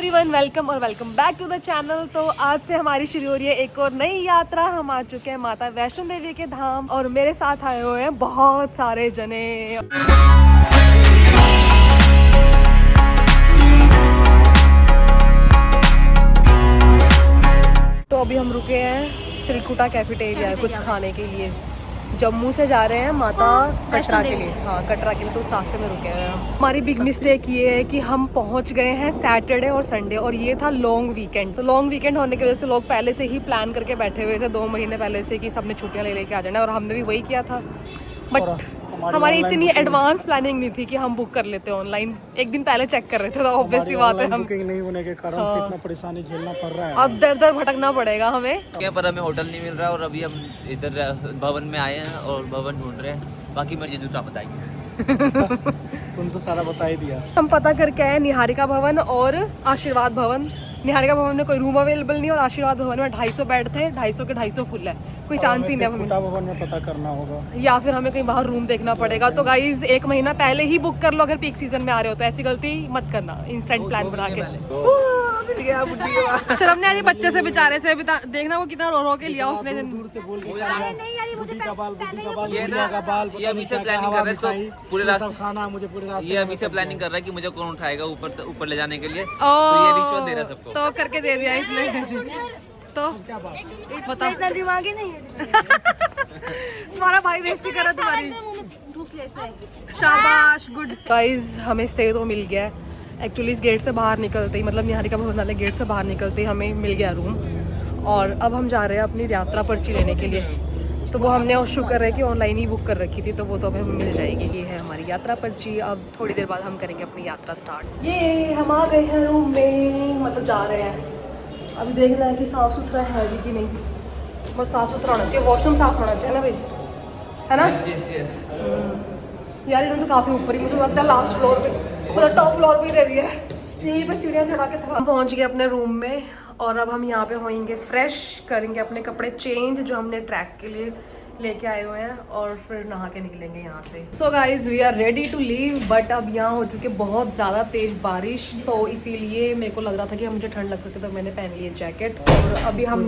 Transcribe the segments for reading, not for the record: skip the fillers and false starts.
Everyone, welcome और welcome back to the channel. तो आज से हमारी शुरू हो रही है एक और नई यात्रा। हम आ चुके हैं माता वैष्णो देवी के धाम और मेरे साथ आए हुए हैं बहुत सारे जने। तो अभी हम रुके हैं त्रिकुटा कैफेटेरिया कुछ खाने के लिए। जम्मू से जा रहे हैं माता कटरा के लिए। हाँ, कटरा के लिए तो उस रास्ते में रुके हैं। हमारी बिग मिस्टेक ये है कि हम पहुंच गए हैं सैटरडे और संडे और ये था लॉन्ग वीकेंड। तो लॉन्ग वीकेंड होने की वजह से लोग पहले से ही प्लान करके बैठे हुए थे 2 महीने पहले से कि सबने छुट्टियां ले लेके आ जाना, और हमने भी वही किया था। बट हमारी इतनी एडवांस प्लानिंग नहीं थी कि हम बुक कर लेते ऑनलाइन। एक दिन पहले चेक कर रहे थे, तो ऑब्वियसली बात है हम बुकिंग नहीं होने के कारण से इतना परेशानी झेलना पड़ रहा है। अब दर दर भटकना पड़ेगा हमें। पर हमें होटल नहीं मिल रहा और अभी हम इधर भवन में आए हैं और भवन ढूंढ रहे हैं। बाकी मेरे जीजू वापस आएंगे। तुम तो सारा बता ही दिया। हम पता करके आए निहारिका भवन और आशीर्वाद भवन। निहारिका भवन में कोई रूम अवेलेबल नहीं और आशीर्वाद भवन में 250 बेड थे, 250 के 250 फुल है, कोई चांस ही नहीं है। त्रिकुटा भवन में पता करना होगा या फिर हमें कहीं बाहर रूम देखना पड़ेगा। तो गाइज 1 महीना पहले ही बुक कर लो अगर पीक सीजन में आ रहे हो तो। ऐसी गलती मत करना इंस्टेंट प्लान बना के। शर्म नहीं आ रही बच्चे से, बेचारे से देखना वो कितना रो रो के लिया उसने। दूर से बोल के ये अभी से प्लानिंग कर रहा है इसको पूरे रास्ते खाना मुझे पूरे रास्ते। ये अभी से प्लानिंग कर रहा है कि मुझे कौन उठाएगा ऊपर ले जाने के लिए। तो ये रिश्वत दे रहा है सबको। तो करके दे दिया इसने। तो बताओ, इतना दिमाग ही नहीं है। तुम्हारा भाई बेइज्जती कर रहा है तुम्हारी। शाबाश, गुड। गाइस हमें स्टे तो मिल गया है। एक्चुअली इस गेट से बाहर निकलते ही, मतलब निहारिका भवन वाले गेट से बाहर निकलते ही हमें मिल गया रूम। और अब हम जा रहे हैं अपनी यात्रा पर्ची लेने के लिए। तो वो हमने और शुक्र है कि ऑनलाइन ही बुक कर रखी थी, तो वो तो हमें मिल जाएगी। ये है हमारी यात्रा पर्ची। अब थोड़ी देर बाद हम करेंगे अपनी यात्रा स्टार्ट। ये हम आ गए हैं रूम में, मतलब जा रहे हैं। अभी देखना है कि साफ़ सुथरा है भी कि नहीं। बस साफ़ सुथरा होना चाहिए, वॉशरूम साफ़ होना चाहिए ना भाई, है ना? यस। यार इन्होंने तो काफ़ी ऊपर ही, मुझे लगता है लास्ट फ्लोर पे, मतलब टॉप फ्लोर पे ही दे दिया है। यहीं पे सीढ़ियाँ चढ़ा के था। हम पहुँच गए अपने रूम में और अब हम यहाँ पे होएंगे फ्रेश, करेंगे अपने कपड़े चेंज जो हमने ट्रैक के लिए लेके आए हुए हैं, और फिर नहा के निकलेंगे यहाँ से। So guys we are ready to leave, but अब यहाँ हो चुके बहुत ज़्यादा तेज़ बारिश, तो इसीलिए मेरे को लग रहा था कि मुझे ठंड लग सकती है, तो मैंने पहन लिया जैकेट। और अभी हम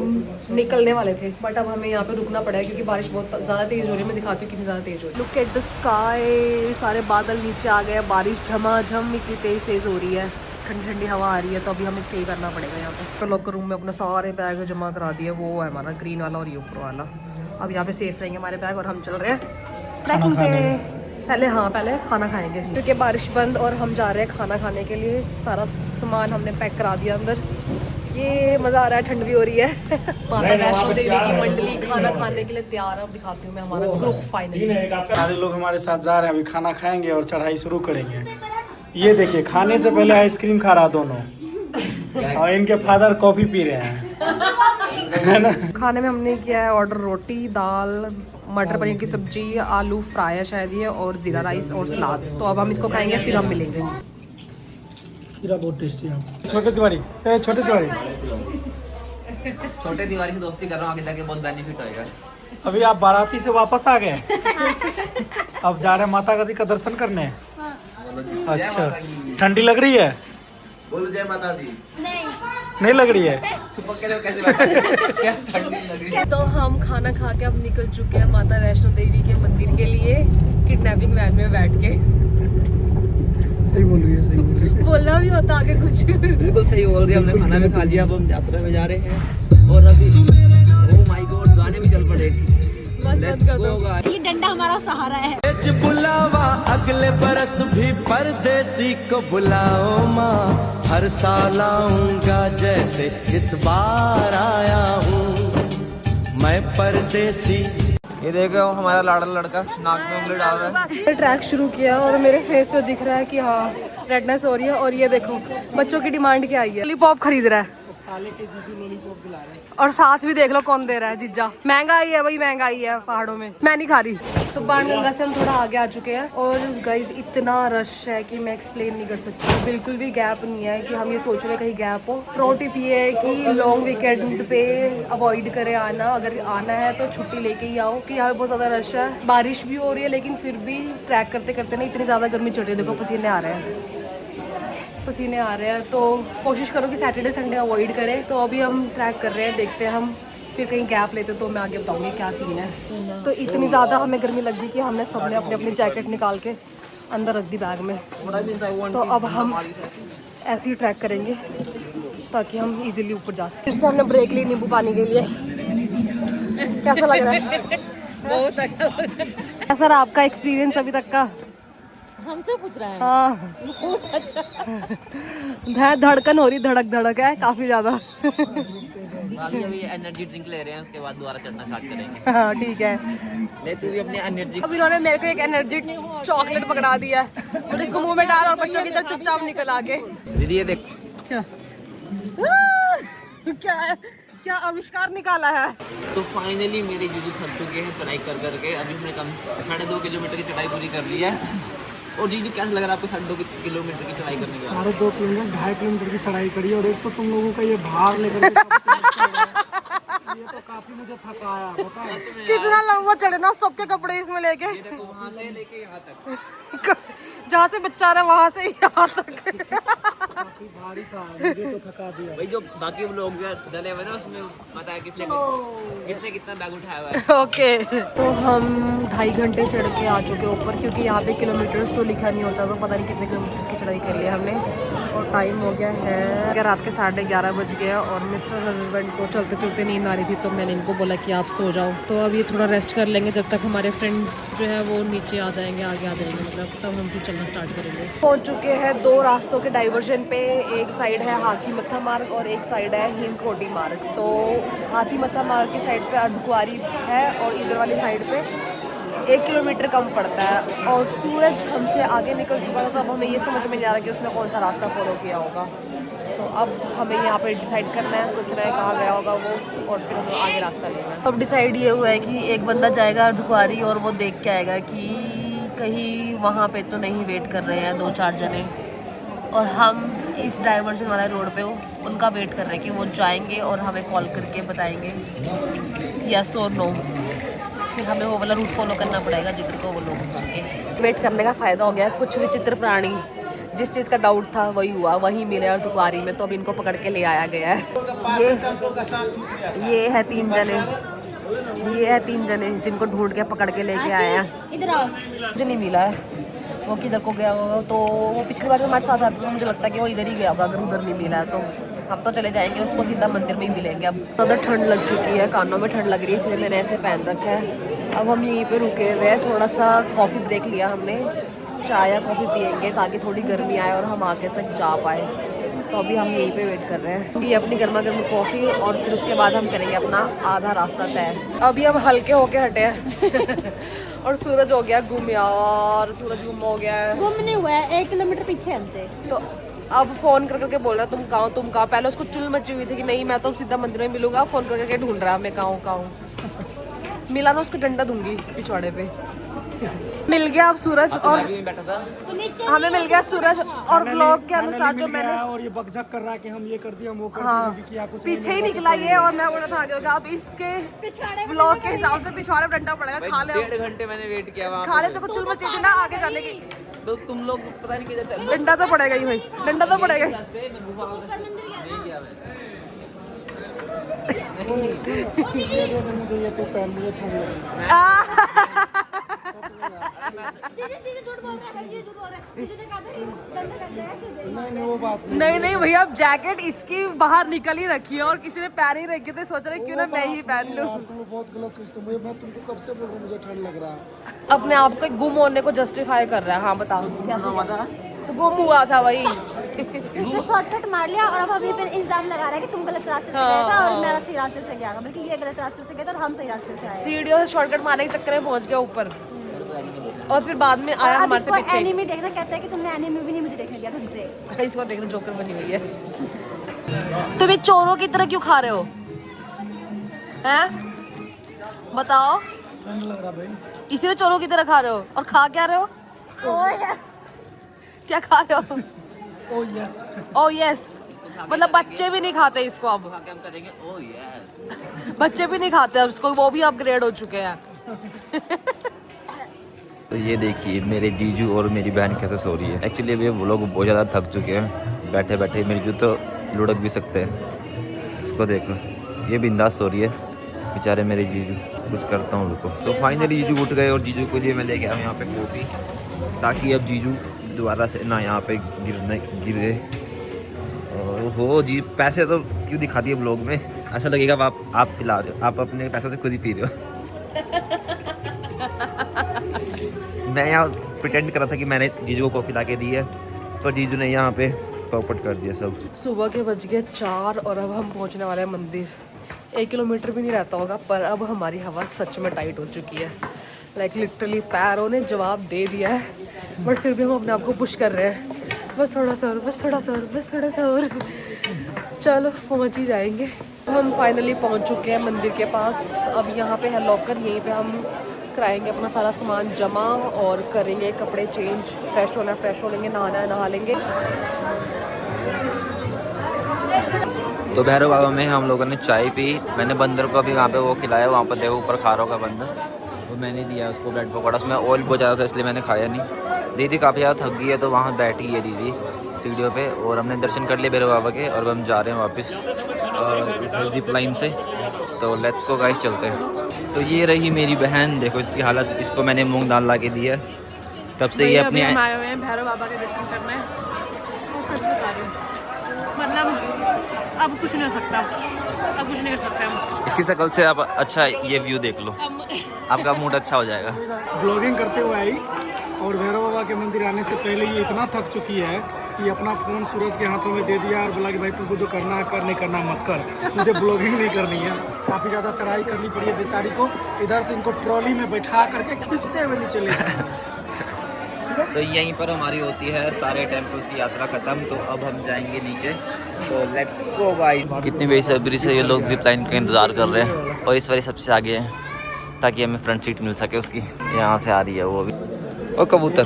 निकलने वाले थे, बट अब हमें यहाँ पे रुकना पड़ेगा क्योंकि बारिश बहुत ज़्यादा तेज़ हो रही है। मैं दिखाती हूँ कितनी ज़्यादा तेज़ हो रही है। लुक एट द स्काई, सारे बादल नीचे आ गए, बारिश झमाझम इतनी तेज़ हो रही है, ठंडी ठंडी हवा आ रही है। तो अभी हमें स्टे करना पड़ेगा यहाँ पे। तो लॉकर रूम में अपने सारे बैग जमा करा दिए, वो है हमारा ग्रीन वाला और ये ऊपर वाला। अब यहाँ पे सेफ रहेंगे हमारे बैग और हम चल रहे हैं ट्रैकिंग पे। पहले खाना खाएंगे क्योंकि बारिश बंद और हम जा रहे हैं खाना खाने के लिए। सारा सामान हमने पैक करा दिया अंदर। ये मज़ा आ रहा है, ठंड भी हो रही है। माता वैष्णो देवी की मंडली खाना खाने के लिए तैयार है। अब दिखाती हूँ मैं हमारा ग्रुप फाइनली। सारे लोग हमारे साथ जा रहे हैं, अभी खाना खाएंगे और चढ़ाई शुरू करेंगे। ये देखिए, खाने से पहले आइसक्रीम खा रहा दोनों, और इनके फादर कॉफी पी रहे हैं, है ना? खाने में हमने किया है ऑर्डर रोटी, दाल, मटर पनीर की सब्जी, आलू फ्राई है शायद ये, और जीरा राइस और सलाद। तो अब हम इसको खाएंगे फिर हम मिलेंगे। खीरा बहुत टेस्टी है। छोटे तिवारी छोटे दीवारी से दोस्ती कर रहा हूँ, आगे जाके बहुत बेनिफिट होएगा। अभी आप बाराती से वापस आ गए, अब जा रहे हैं माता जी का दर्शन करने। अच्छा, ठंडी लग रही है? बोलो जय माता दी। नहीं लग रही है? कैसे क्या ठंडी लग रही है? तो हम खाना खा के अब निकल चुके हैं माता वैष्णो देवी के मंदिर के लिए, किडनैपिंग वैन में बैठ के। सही बोल रही है। बोलना भी होता आगे कुछ। बिल्कुल सही बोल रही है। हमने खाना भी खा लिया, अब हम यात्रा में जा रहे हैं और अभी ओह माय गॉड गाने भी चल पड़े। बस बंद कर दो। ये डंडा हमारा सहारा है। बुलावा अगले बरस भी परदेसी को बुलाओ माँ, हर साल आऊंगा जैसे इस बार आया हूँ मैं परदेसी। ये देखो हमारा लाडला लड़का नाक में उंगली डाल रहा है। ट्रैक शुरू किया और मेरे फेस पे दिख रहा है कि हाँ रेडनेस हो रही है। और ये देखो बच्चों की डिमांड क्या आई है, लॉलीपॉप खरीद रहा है। साले के जीजू लॉलीपॉप दिला रहे हैं। और साथ भी देख लो कौन दे रहा है, जीजा। महंगाई है भाई, महंगाई है पहाड़ों में, मैं नहीं खा रही। तो बाणगंगा से हम थोड़ा आगे आ चुके हैं और गाइस इतना रश है कि मैं एक्सप्लेन नहीं कर सकती। बिल्कुल भी गैप नहीं है कि हम ये सोच रहे हैं कहीं गैप हो। प्रो टिप ये है कि लॉन्ग वीकेंड पे अवॉइड करें आना, अगर आना है तो छुट्टी लेके ही आओ, कि यहाँ पे बहुत ज़्यादा रश है। बारिश भी हो रही है लेकिन फिर भी ट्रैक करते करते ना इतनी ज़्यादा गर्मी चढ़ रही है, देखो पसीने आ रहे हैं। पसीने आ रहे हैं, तो कोशिश करो कि सैटरडे संडे अवॉइड करें। तो अभी हम ट्रैक कर रहे हैं, देखते हैं हम फिर कहीं गैप लेते तो मैं आगे बताऊंगी क्या सीन है। तो इतनी ज़्यादा हमें गर्मी लग गई कि हमने सबने अपनी अपनी जैकेट निकाल के अंदर रख दी बैग में। तो अब हम ऐसे ही ट्रैक करेंगे ताकि हम इजीली ऊपर जा सकें। फिर से हमने ब्रेक ली नींबू पानी के लिए। कैसा लग रहा है? बहुत अच्छा। कैसा रहा आपका एक्सपीरियंस अभी तक का? हमसे पूछ रहा है। हाँ, धड़कन हो रही, धड़क धड़क है काफी ज्यादा। अभी एनर्जी ड्रिंक ले रहे हैं, उसके बाद दोबारा चढ़ना स्टार्ट करेंगे। हाँ ठीक है। ले तू भी अपनी एनर्जी। अब इन्होंने मेरे को एक एनर्जी चॉकलेट पकड़ा दिया है और इसको मुंह में डाल और बच्चों की तरह चुपचाप निकल आके। दीदी ये देख, क्या क्या क्या आविष्कार निकाला है? तो फाइनली मेरे जीजू थक चुके हैं चढ़ाई कर करके। अभी हमने कम 2.5 किलोमीटर की चढ़ाई पूरी कर ली है। और जीजू कैसा लग रहा है आपको 2.5 किलोमीटर की चढ़ाई करने के बाद? 2.5 किलोमीटर 2.5 किलोमीटर की चढ़ाई करी और एक तो तुम लोगों का ये भार लेकर के ये तो काफी मुझे थकाया बताओ। कितना लंबा चढ़े ना, सबके कपड़े इसमें लेके वहाँ से लेके यहाँ तक, जहाँ से बच्चा रहा वहाँ से यहाँ तक। काफी भारी था, मुझे तो थका दिया। भाई जो बाकी लोग डले हुए ना उसमें पता है किसने कितना बैग उठाया हुआ है। ओके तो हम 2.5 घंटे चढ़ के आ चुके ऊपर, क्योंकि यहाँ पे किलोमीटर्स तो लिखा नहीं होता, तो पता नहीं कितने किलोमीटर्स की चढ़ाई कर ली हमने। और टाइम हो गया है रात के 11:30 बज गया और मिस्टर हस्बैंड को चलते चलते नींद आ रही थी, तो मैंने इनको बोला कि आप सो जाओ। तो अब ये थोड़ा रेस्ट कर लेंगे जब तक हमारे फ्रेंड्स जो है वो नीचे आ जाएंगे, आगे आ जाएंगे, मतलब तब हम फिर चलना स्टार्ट करेंगे। पहुँच चुके हैं 2 रास्तों के डाइवर्जन पे। एक साइड है हाथी मत्था मार्ग और एक साइड है हिमकोटी मार्ग। तो हाथी मत्था मार्ग की साइड पे अर्धकुंवारी है और इधर वाली साइड पे 1 किलोमीटर कम पड़ता है। और सूरज हमसे आगे निकल चुका था, तो अब हमें ये समझ में नहीं आ रहा कि उसने कौन सा रास्ता फॉलो किया होगा। तो अब हमें यहाँ पे डिसाइड करना है, सोचना है कहाँ गया होगा वो और फिर हमें आगे रास्ता लेना है। अब डिसाइड ये हुआ है कि एक बंदा जाएगा अर्धकुंवारी और वो देख के आएगा कि कहीं वहाँ पे तो नहीं वेट कर रहे हैं 2-4 जने, और हम इस डाइवर्जन वाला रोड पे उनका वेट कर रहे हैं कि वो जाएंगे और हमें कॉल करके बताएंगे यस और नो। फिर हमें वो वाला रूट फॉलो करना पड़ेगा जिधर को वो लोग होंगे। वेट करने का फ़ायदा हो गया। कुछ विचित्र प्राणी, जिस चीज़ का डाउट था वही हुआ, वही मिले अर्धकुंवारी में। तो अब इनको पकड़ के ले आया गया है। ये है 3 जने, ये है 3 जने जिनको ढूंढ के पकड़ के लेके आए हैं। इधर आओ। मुझे नहीं मिला है, वो किधर को गया होगा। तो वो पिछली बार हमारे साथ आता था, मुझे लगता है कि वो इधर ही गया होगा। अगर उधर नहीं मिला है तो हम तो चले जाएंगे, उसको सीधा मंदिर में ही मिलेंगे। अब ज़्यादा ठंड लग चुकी है, कानों में ठंड लग रही है, इसलिए मैंने ऐसे पहन रखा है। अब हम यहीं पे रुके हुए हैं, थोड़ा सा कॉफ़ी ब्रेक लिया हमने, चाय या कॉफ़ी पियेंगे ताकि थोड़ी गर्मी आए और हम आगे तक जा पाए। तो अभी हम यहीं पे वेट कर रहे हैं, ये अपनी गर्मा गर्म कॉफ़ी, और फिर उसके बाद हम करेंगे अपना आधा रास्ता तय। अभी हम हल्के होके हटे हैं और सूरज हो गया गुम यार, सूरज गुम हो गया है। गुम नहीं हुआ है, 1 किलोमीटर पीछे हमसे। तो अब फ़ोन कर करके बोल रहा है तुम कहाँ तुम कहाँ। पहले उसको चुल मची हुई थी कि नहीं मैं तो सीधा मंदिर में मिलूंगा, फ़ोन कर करके ढूंढ रहा है मैं कहाँ हूँ। मिला ना उसको डंडा दूंगी पिछवाड़े पे। मिल गया अब सूरज, और बैठा था हमें मिल गया सूरज। और ब्लॉग के अनुसार जो मैंने, और ये बकझक कर रहा है कि हम ये कर दिया हम वो कर हाँ, दिया, किया कुछ पीछे ही निकला ये और मैं बोल रहा था आगे होगा। अब इसके ब्लॉग के हिसाब से पिछवाड़े पे डंडा पड़ेगा। खा ले 1.5 घंटे मैंने वेट किया वहाँ खा ले, तो चुल मची थी ना आगे जाने की। तो तुम लोग पता नहीं किधर थे। डंडा तो पड़ेगा ही भाई, डंडा तो पड़ेगा ही। मुझे ये तो पहन, मुझे ठंड लगी। नहीं वो बात नहीं भैया, अब जैकेट इसकी बाहर निकल ही रखी है और किसी ने पहन ही रखी है, सोच रहे क्यों ना मैं ही पहन लूं। तुम बहुत गलत सोचते हो। मैं तुमको कब से बोल रहा हूँ मुझे ठंड लग रहा है। अपने आप को गुम होने को जस्टिफाई कर रहा है। हाँ बताओ क्या हुआ था? तो गुम हुआ था वही। इसने शॉर्टकट मार लिया और अब अभी फिर इल्जाम लगा रहा है कि तुम गलत रास्ते से गए थे और मैं सही रास्ते से गया, बल्कि ये गलत रास्ते से गया था और हम सही रास्ते से आए। सीढ़ियों से शॉर्टकट मारने के चक्कर में पहुंच गया ऊपर और फिर बाद में आया हमारे से पीछे। एनीमे देखना कहता है कि तुमने एनीमे भी नहीं मुझे देखने दिया ढंग से। इसको देखना जोकर बनी हुई है। तुम ये चोरों की तरह क्यों खा रहे हो? हैं? बताओ। ठंड लग रहा भाई। इसीलिए चोरों की तरह खा रहे हो। और खा क्या रहे हो? क्या खा रहे हो? Oh yes. ओह यस, मतलब बच्चे भी नहीं खाते इसको अब। हम करेंगे ओह यस। बच्चे भी नहीं खाते अब इसको, वो भी अपग्रेड हो चुके हैं। तो ये देखिए मेरे जीजू और मेरी बहन कैसे सो रही है। एक्चुअली अभी वो लोग बहुत ज़्यादा थक चुके हैं बैठे बैठे मेरी जू तो लुढ़क भी सकते हैं। इसको देखो, ये बिंदास हो रही है बेचारे मेरे जीजू। कुछ करता हूँ रुको। तो फाइनली जीजू उठ गए और जीजू को लिए मैं लेके आया यहाँ पे कॉफ़ी, ताकि अब जीजू दोबारा से ना यहाँ पे गिर गए। और हो जी, पैसे तो क्यों दिखा दिए ब्लॉग में, ऐसा लगेगा आप पिला रहे हो, आप अपने पैसों से खुद ही पी रहे हो। मैं यहाँ प्रिटेंड कर रहा था कि मैंने जीजू को कॉफ़ी ला के दी है, पर जीजू ने यहाँ पे पॉपट कर दिया सब। सुबह के बज गए 4 और अब हम पहुंचने वाले हैं मंदिर। 1 किलोमीटर भी नहीं रहता होगा, पर अब हमारी हवा सच में टाइट हो चुकी है। लाइक लिटरली पैरों ने जवाब दे दिया है, बट फिर भी हम अपने आप को पुश कर रहे हैं। बस थोड़ा सा और, बस थोड़ा सा और, बस थोड़ा सा और। चलो पहुंच ही जाएंगे। हम फाइनली पहुंच चुके हैं मंदिर के पास। अब यहाँ पे है लॉकर, यहीं पे हम कराएंगे अपना सारा सामान जमा और करेंगे कपड़े चेंज। फ्रेश होना है, फ्रेश हो लेंगे, नहाना है, नहा लेंगे। तो भैरव बाबा में हम लोगों ने चाय पी। मैंने बंदर को अभी वहाँ पे वो खिलाया, वहाँ पर देखो ऊपर खा रहा होगा बंदर, तो मैंने दिया उसको ब्रेड पकौड़ा। उसमें ऑयल बहुत ज़्यादा था इसलिए मैंने खाया नहीं। दीदी काफ़ी ज़्यादा थक गई है, तो वहाँ बैठी है दीदी सीढ़ियों पे। और हमने दर्शन कर लिए भैरव बाबा के, और हम जा रहे हैं वापस जिप लाइन से। तो लेट्स गो गाइस, चलते हैं। तो ये रही मेरी बहन, देखो इसकी हालत। इसको मैंने मूंग दाल ला के दी है, तब से ये अपने हम आए हुए हैं भैरव बाबा के दर्शन करने। और सच बता रही हूँ, मतलब अब कुछ नहीं हो सकता, अब कुछ नहीं कर सकते हम। इसकी शक्ल से आप अच्छा ये व्यू देख लो, आपका मूड अच्छा हो जाएगा। ब्लॉगिंग करते हुए आई, और भैरव बाबा के मंदिर आने से पहले ये इतना थक चुकी है कि अपना फ़ोन सूरज के हाथों में दे दिया और बोला कि भाई तुमको जो करना है कर, नहीं करना मत कर, मुझे ब्लॉगिंग नहीं करनी है। काफ़ी ज़्यादा चढ़ाई करनी पड़ी है बेचारी को। इधर से इनको ट्रॉली में बैठा करके खींचते हुए नीचे ले जाए। तो यहीं पर हमारी होती है सारे टेम्पल्स की यात्रा ख़त्म। तो अब हम जाएंगे नीचे, तो लेट्स गो गाइस। कितनी बेसब्री से ये लोग जिप लाइन का इंतज़ार कर रहे हैं, और इस बारी सबसे आगे है ताकि हमें फ्रंट सीट मिल सके उसकी। यहाँ से आ रही है वो अभी। ओ कबूतर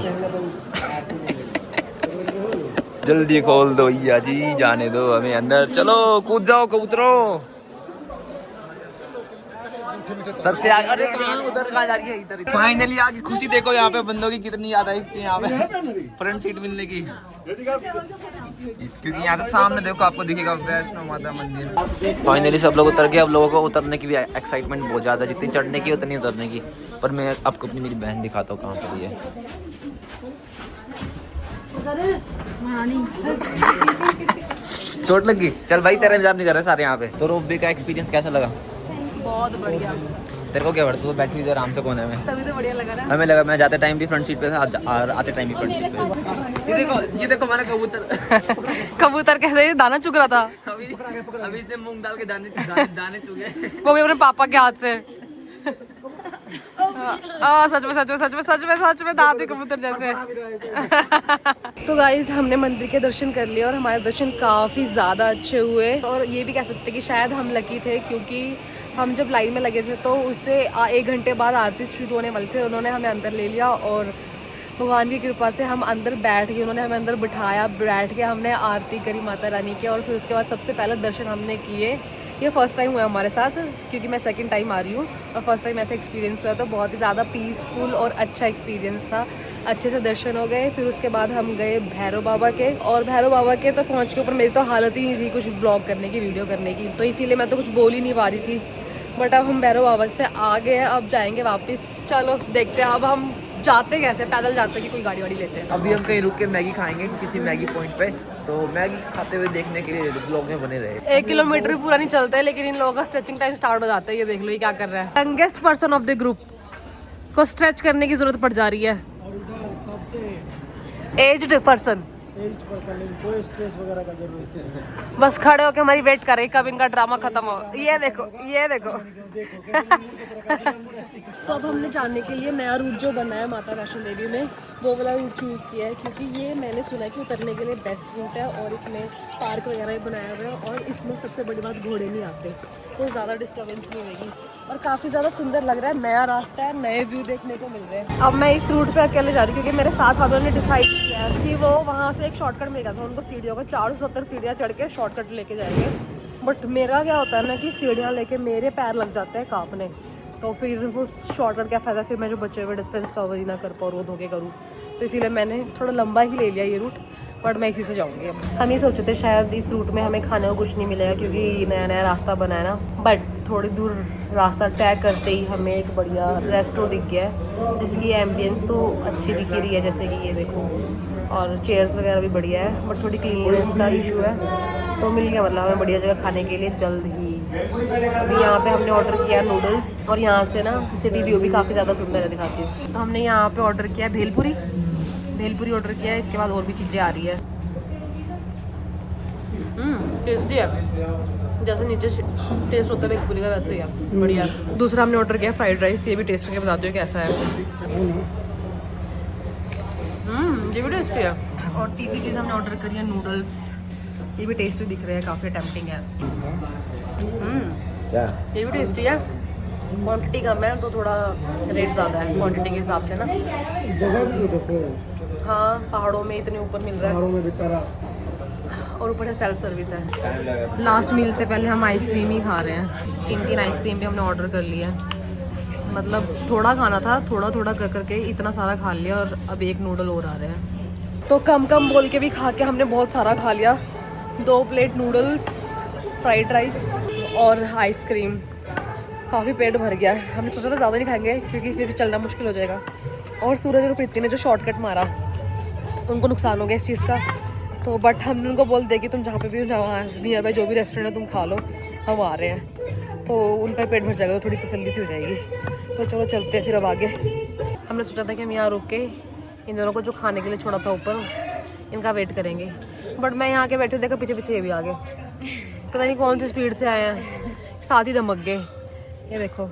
जल्दी खोल दो भैया जी, जाने दो हमें अंदर। चलो कूद जाओ कबूतरों। सबसे आगे, अरे कहाँ उधर कहाँ जा रही है, इधर। फाइनली आगे खुशी देखो, यहाँ पे बंदों की कितनी याद है इसकी, यहाँ पे फ्रंट सीट मिलने की। क्योंकि यहाँ से सामने देखो आपको दिखेगा वैष्णो माता मंदिर। फाइनली सब लोग उतर गए। अब लोगों को उतरने की भी एक्साइटमेंट बहुत ज़्यादा, जितनी चढ़ने की उतनी उतरने की। पर मैं आपको अपनी मेरी बहन दिखाता हूँ कहाँ पर है। चोट लगी? चल भाई तेरा इंतजार नहीं कर रहे सारे यहाँ पे। तो रोपवे का एक्सपीरियंस कैसा लगा? बहुत बढ़िया। तेरे को क्या पड़ता, तो बैठी हुई आराम से कोने में, तभी तो बढ़िया लगा ना। हमें लगा मैं जाते टाइम भी फ्रंट सीट पे था और आते टाइम भी फ्रंट सीट पे। ये देखो हमारा कबूतर। कबूतर कैसे दाना चुग रहा था, अभी इसने मूंग दाल के दाने चुगे। वो भी अपने पापा के हाथ से। सच में दादी कबूतर जैसे। तो गाइज हमने मंदिर के दर्शन कर लिए और हमारे दर्शन काफ़ी ज़्यादा अच्छे हुए। और ये भी कह सकते कि शायद हम लकी थे, क्योंकि हम जब लाइन में लगे थे तो उससे 1 घंटे बाद आरती शुरू होने वाली थी। उन्होंने हमें अंदर ले लिया और भगवान की कृपा से हम अंदर बैठ गए। उन्होंने हमें अंदर बिठाया, बैठ के हमने आरती करी माता रानी की। और फिर उसके बाद सबसे पहले दर्शन हमने किए। ये फर्स्ट टाइम हुआ हमारे साथ, क्योंकि मैं सेकंड टाइम आ रही हूँ, और फर्स्ट टाइम ऐसा एक्सपीरियंस हुआ। तो बहुत ही ज़्यादा पीसफुल और अच्छा एक्सपीरियंस था। अच्छे से दर्शन हो गए। फिर उसके बाद हम गए भैरव बाबा के, और भैरव बाबा के तो पहुँच के ऊपर मेरी तो हालत ही नहीं थी कुछ ब्लॉग करने की, वीडियो करने की, तो इसीलिए मैं तो कुछ बोल ही नहीं पा रही थी। बट अब हम भैरव बाबा से आ गए हैं, अब जाएंगे वापस। चलो देखते हैं अब हम जाते कैसे, पैदल जाते कि कोई गाड़ी वाड़ी लेते हैं। अभी हम कहीं रुक के मैगी खाएंगे किसी मैगी पॉइंट पे, तो मैगी खाते हुए देखने के लिए ब्लॉग में बने रहे। 1 किलोमीटर भी पूरा नहीं चलता है, लेकिन इन लोगों का स्ट्रेचिंग टाइम स्टार्ट हो जाता है। ये देख लो ये क्या कर रहा है। Youngest person of the group को स्ट्रेच करने की जरूरत पड़ जा रही है। एज्ड पर्सन, कोई स्ट्रेस वगैरह का जरूरत नहीं। बस खड़े होकर हमारी वेट कर रही कब इनका ड्रामा खत्म हो। ये देखो ये देखो। तो अब हमने जानने के लिए नया रूट जो बना है माता वैष्णो देवी में, वो वाला रूट चूज़ किया है, क्योंकि ये मैंने सुना है कि उतरने के लिए बेस्ट रूट है। और इसमें पार्क वगैरह भी बनाया हुआ है, और इसमें सबसे बड़ी बात घोड़े नहीं आते, तो ज़्यादा डिस्टर्बेंस नहीं होगी। और काफ़ी ज़्यादा सुंदर लग रहा है, नया रास्ता है, नए व्यू देखने को मिल रहे हैं। अब मैं इस रूट पे अकेले जा रही हूँ, क्योंकि मेरे साथ वालों ने डिसाइड किया है कि वो वहाँ से एक शॉर्टकट मिलेगा था उनको, सीढ़ियों को 470 सीढ़ियाँ चढ़ के शॉर्टकट लेके जाएंगे। बट मेरा क्या होता है ना कि सीढ़ियाँ लेके मेरे पैर लग जाते हैं काँपने, तो फिर वो शॉर्टकट क्या फ़ायदा, फिर मैं जो बचे हुए डिस्टेंस कवर ही ना कर पाऊँ, रो धो के करूँ। तो इसीलिए मैंने थोड़ा लंबा ही ले लिया ये रूट, बट मैं इसी से जाऊँगी अब। हम ये सोचे थे शायद इस रूट में हमें खाने को कुछ नहीं मिलेगा क्योंकि नया नया रास्ता बना है ना, बट थोड़ी दूर रास्ता तय करते ही हमें एक बढ़िया रेस्टोरेंट दिख गया है जिसकी एम्बियंस तो अच्छी दिख ही रही है, जैसे कि ये देखो, और चेयर्स वगैरह भी बढ़िया है, बट थोड़ी क्लीननेस का इशू है। तो मिल गया मतलब हमें बढ़िया जगह खाने के लिए जल्द ही। अभी यहाँ पे हमने ऑर्डर किया नूडल्स, और यहाँ से ना सिटी व्यू भी काफ़ी ज़्यादा सुंदर है, दिखाती हूँ। तो हमने यहाँ पे ऑर्डर किया भेलपुरी ऑर्डर किया है, इसके बाद और भी चीज़ें आ रही है। टेस्टी है, जैसे नीचे टेस्ट होता है भेलपुरी का वैसे ही है, बढ़िया। दूसरा हमने ऑर्डर किया फ्राइड राइस, ये भी टेस्ट करके बता दो कैसा है। ये भी टेस्टी है। और तीसरी चीज़ हमने ऑर्डर करी है नूडल्स, ये भी टेस्टी दिख रहे हैं, काफ़ी टेम्पटिंग है। ये भी टेस्टी है, क्वांटिटी कम है तो थोड़ा रेट ज़्यादा है क्वांटिटी के हिसाब से ना। हाँ, पहाड़ों में इतने ऊपर मिल रहा है, पहाड़ों में बेचारा, और ऊपर से सेल्फ सर्विस है। लास्ट मील से पहले हम आइसक्रीम ही खा रहे हैं, 3 आइसक्रीम भी हमने ऑर्डर कर लिया है। मतलब थोड़ा खाना था, थोड़ा थोड़ा कर करके इतना सारा खा लिया, और अब एक नूडल और आ रहे हैं। तो कम कम बोल के भी खा के हमने बहुत सारा खा लिया। 2 प्लेट नूडल्स, फ्राइड राइस और आइसक्रीम, काफ़ी पेट भर गया है। हमने सोचा था ज़्यादा नहीं खाएंगे क्योंकि फिर चलना मुश्किल हो जाएगा। और सूरज और प्रीति ने जो शॉर्टकट मारा उनको नुकसान हो गया इस चीज़ का, तो बट हमने उनको बोल दिया कि तुम जहाँ पे भी नियर बाई जो भी रेस्टोरेंट है तुम खा लो, हम आ रहे हैं। तो उनका पेट भर जाएगा, तो थोड़ी तसल्ली सी हो जाएगी। तो चलो चलते हैं फिर अब आगे। हमने सोचा था कि हम यहाँ रुक के इन दोनों को जो खाने के लिए छोड़ा था ऊपर, इनका वेट करेंगे, बट मैं यहाँ के बैठे देखा पीछे पीछे ये भी आ गए, पता नहीं कौन सी स्पीड से आए हैं, साथ ही धमक गए। ये देखो,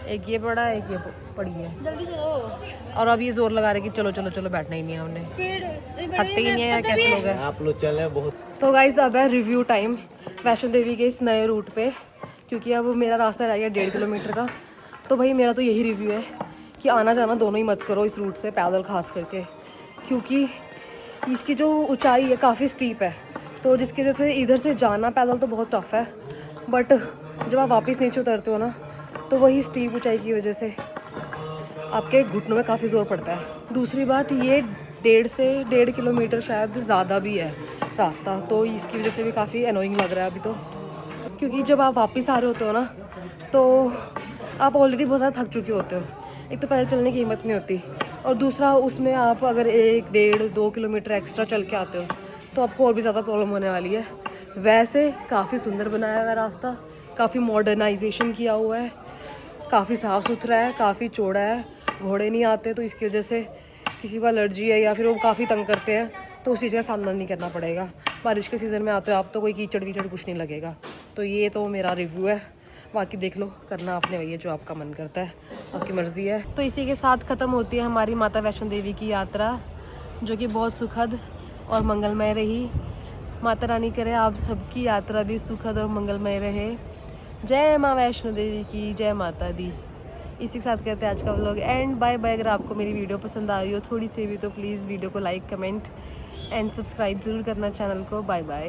एक ये पड़ा है, एक ये पड़ी है। जल्दी चलो। और अब ये जोर लगा रहे कि चलो चलो चलो, बैठना ही नहीं है हमने, थकते ही नहीं है, कैसे लोग हैं आप लोग चले बहुत। तो गाइस अब है रिव्यू टाइम वैष्णो देवी के इस नए रूट पे, क्योंकि अब मेरा रास्ता रह गया 1.5 किलोमीटर का। तो भाई मेरा तो यही रिव्यू है कि आना जाना दोनों ही मत करो इस रूट से, पैदल खास करके, क्योंकि इसकी जो ऊंचाई है काफ़ी स्टीप है, तो जिसकी वजह से इधर से जाना पैदल तो बहुत टफ है, बट जब आप वापस नीचे उतरते हो ना, तो वही स्टीप ऊंचाई की वजह से आपके घुटनों में काफ़ी ज़ोर पड़ता है। दूसरी बात, ये 1.5 से 1.5 किलोमीटर शायद ज़्यादा भी है रास्ता, तो इसकी वजह से भी काफ़ी अनोइंग लग रहा है अभी तो, क्योंकि जब आप वापस आ रहे होते हो ना, तो आप ऑलरेडी बहुत ज़्यादा थक चुके होते हो। एक तो पैदल चलने की हिम्मत नहीं होती, और दूसरा उसमें आप अगर 1, 1.5, 2 किलोमीटर एक्स्ट्रा चल के आते हो तो आपको और भी ज़्यादा प्रॉब्लम होने वाली है। वैसे काफ़ी सुंदर बनाया हुआ है रास्ता, काफ़ी मॉडर्नाइजेशन किया हुआ है, काफ़ी साफ़ सुथरा है, काफ़ी चौड़ा है, घोड़े नहीं आते, तो इसकी वजह से किसी को एलर्जी है या फिर वो काफ़ी तंग करते हैं, तो उस चीज़ का सामना नहीं करना पड़ेगा। बारिश के सीज़न में आते हो आप तो कोई कीचड़ वीचड़ कुछ नहीं लगेगा। तो ये तो मेरा रिव्यू है, बाकी देख लो, करना आपने वही है जो आपका मन करता है, आपकी मर्ज़ी है। तो इसी के साथ ख़त्म होती है हमारी माता वैष्णो देवी की यात्रा, जो कि बहुत सुखद और मंगलमय रही। माता रानी करे आप सबकी यात्रा भी सुखद और मंगलमय रहे। जय माँ वैष्णो देवी की, जय माता दी। इसी के साथ करते हैं आज का व्लॉग एंड बाय बाय। अगर आपको मेरी वीडियो पसंद आ रही हो थोड़ी सी भी, तो प्लीज़ वीडियो को लाइक, कमेंट एंड सब्सक्राइब ज़रूर करना चैनल को। Bye bye.